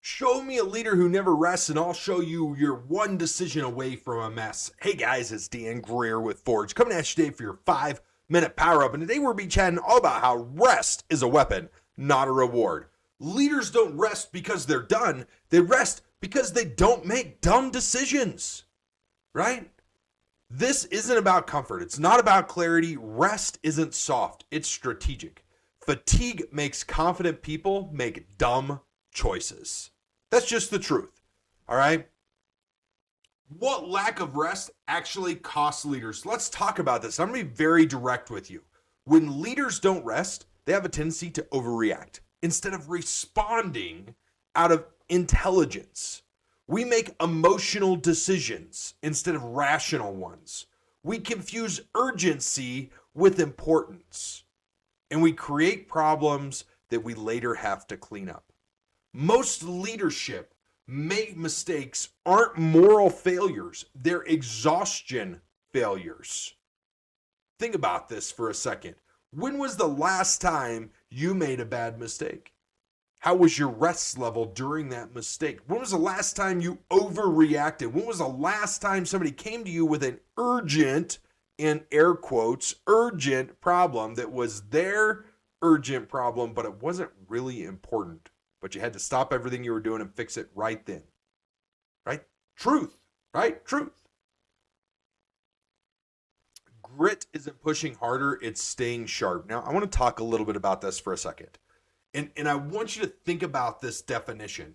Show me a leader who never rests, and I'll show you you're one decision away from a mess. Hey guys, it's Dan Greer with Forge, coming at you today for your 5-minute power up. And today we're be chatting all about how rest is a weapon, not a reward. Leaders don't rest because they're done, they rest because they don't make dumb decisions, right? This isn't about comfort, it's not about clarity. Rest isn't soft, it's strategic. Fatigue makes confident people make dumb choices. That's just the truth. All right. What lack of rest actually costs leaders? Let's talk about this. I'm going to be very direct with you. When leaders don't rest, they have a tendency to overreact instead of responding out of intelligence. We make emotional decisions instead of rational ones. We confuse urgency with importance, and we create problems that we later have to clean up. Most leadership make mistakes aren't moral failures, they're exhaustion failures. Think about this for a second. When was the last time you made a bad mistake? How was your rest level during that mistake? When was the last time you overreacted? When was the last time somebody came to you with an urgent, in air quotes, urgent problem that was their urgent problem, but it wasn't really important? But you had to stop everything you were doing and fix it right then. Right? Truth. Right? Truth. Grit isn't pushing harder, it's staying sharp. Now, I want to talk a little bit about this for a second. And I want you to think about this definition.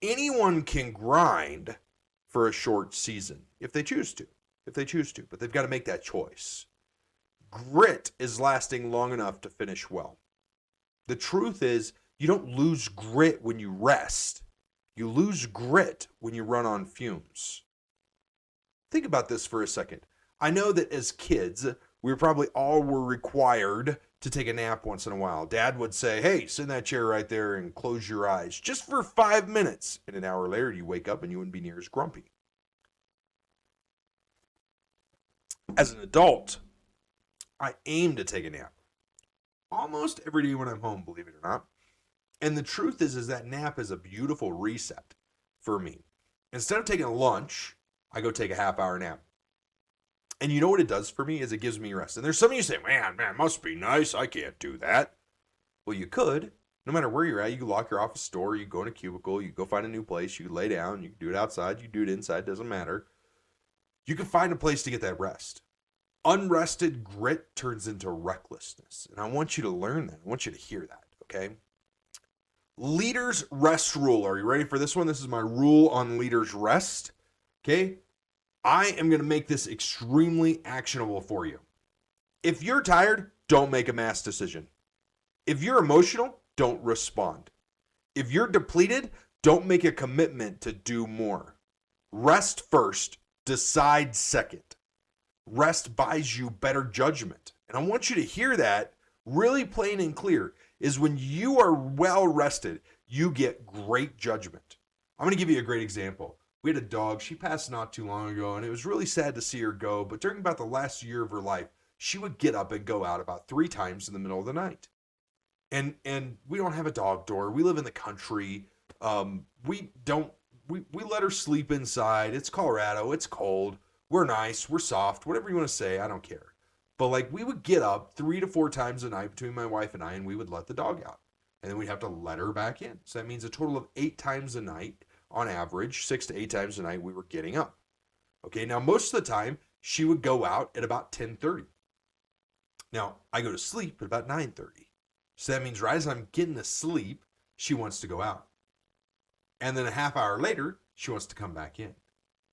Anyone can grind for a short season if they choose to. But they've got to make that choice. Grit is lasting long enough to finish well. The truth is, you don't lose grit when you rest. You lose grit when you run on fumes. Think about this for a second. I know that as kids, we probably all were required to take a nap once in a while. Dad would say, hey, sit in that chair right there and close your eyes just for 5 minutes. And an hour later, you wake up and you wouldn't be near as grumpy. As an adult, I aim to take a nap almost every day when I'm home, believe it or not. And the truth is that nap is a beautiful reset for me. Instead of taking a lunch, I go take a half-hour nap. And you know what it does for me is it gives me rest. And there's some of you say, man, must be nice. I can't do that. Well, you could. No matter where you're at, you can lock your office door, you go in a cubicle, you go find a new place, you lay down, you can do it outside, you do it inside, doesn't matter. You can find a place to get that rest. Unrested grit turns into recklessness. And I want you to learn that. I want you to hear that, okay? Leaders rest rule. Are you ready for this one? This is my rule on leaders rest. Okay. I am going to make this extremely actionable for you. If you're tired, don't make a mass decision. If you're emotional, don't respond. If you're depleted, don't make a commitment to do more. Rest first, decide second. Rest buys you better judgment. And I want you to hear that really plain and clear. Is when you are well rested, you get great judgment. I'm going to give you a great example. We had a dog. She passed not too long ago, and it was really sad to see her go. But during about the last year of her life, she would get up and go out about 3 times in the middle of the night. And we don't have a dog door. We live in the country. We let her sleep inside. It's Colorado. It's cold. We're nice. We're soft. Whatever you want to say, I don't care. But like we would get up 3 to 4 times a night between my wife and I, and we would let the dog out. And then we'd have to let her back in. So that means a total of 8 times a night on average, 6 to 8 times a night we were getting up. Okay, now most of the time she would go out at about 10:30. Now I go to sleep at about 9:30. So that means right as I'm getting to sleep, she wants to go out. And then a half hour later, she wants to come back in.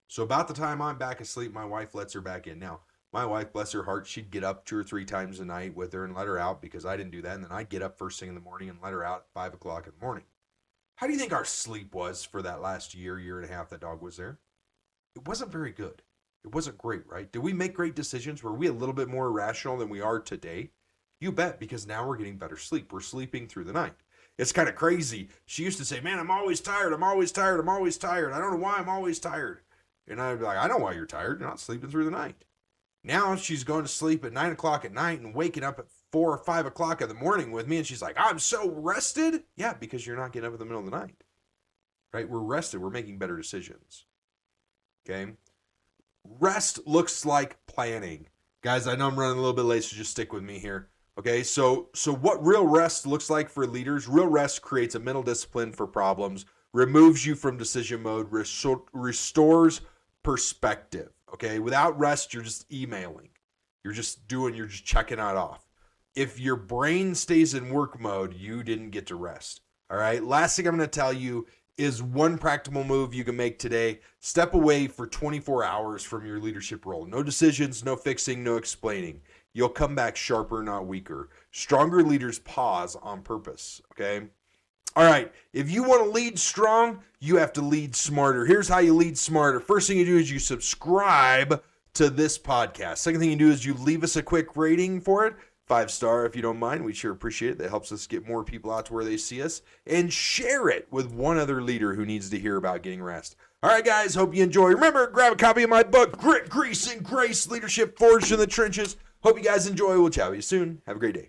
So about the time I'm back asleep, my wife lets her back in. Now, my wife, bless her heart, she'd get up 2 or 3 times a night with her and let her out because I didn't do that. And then I'd get up first thing in the morning and let her out at 5 o'clock in the morning. How do you think our sleep was for that last year and a half that dog was there? It wasn't very good. It wasn't great, right? Did we make great decisions? Were we a little bit more irrational than we are today? You bet, because now we're getting better sleep. We're sleeping through the night. It's kind of crazy. She used to say, man, I'm always tired. I'm always tired. I'm always tired. I don't know why I'm always tired. And I'd be like, I know why you're tired. You're not sleeping through the night. Now she's going to sleep at 9 o'clock at night and waking up at 4 or 5 o'clock in the morning with me. And she's like, I'm so rested. Yeah, because you're not getting up in the middle of the night. right? We're rested. We're making better decisions. Okay. Rest looks like planning. Guys, I know I'm running a little bit late, so just stick with me here. Okay, so what real rest looks like for leaders, real rest creates a mental discipline for problems, removes you from decision mode, restores perspective. Okay, without rest, you're just emailing. You're just checking it off. If your brain stays in work mode, you didn't get to rest. All right, last thing I'm going to tell you is one practical move you can make today. Step away for 24 hours from your leadership role. No decisions, no fixing, no explaining. You'll come back sharper, not weaker. Stronger leaders pause on purpose, okay? All right, if you want to lead strong, you have to lead smarter. Here's how you lead smarter. First thing you do is you subscribe to this podcast. Second thing you do is you leave us a quick rating for it. 5-star if you don't mind. We sure appreciate it. That helps us get more people out to where they see us. And share it with one other leader who needs to hear about getting rest. All right, guys, hope you enjoy. Remember, grab a copy of my book, Grit, Grease, and Grace, Leadership Forged in the Trenches. Hope you guys enjoy. We'll chat with you soon. Have a great day.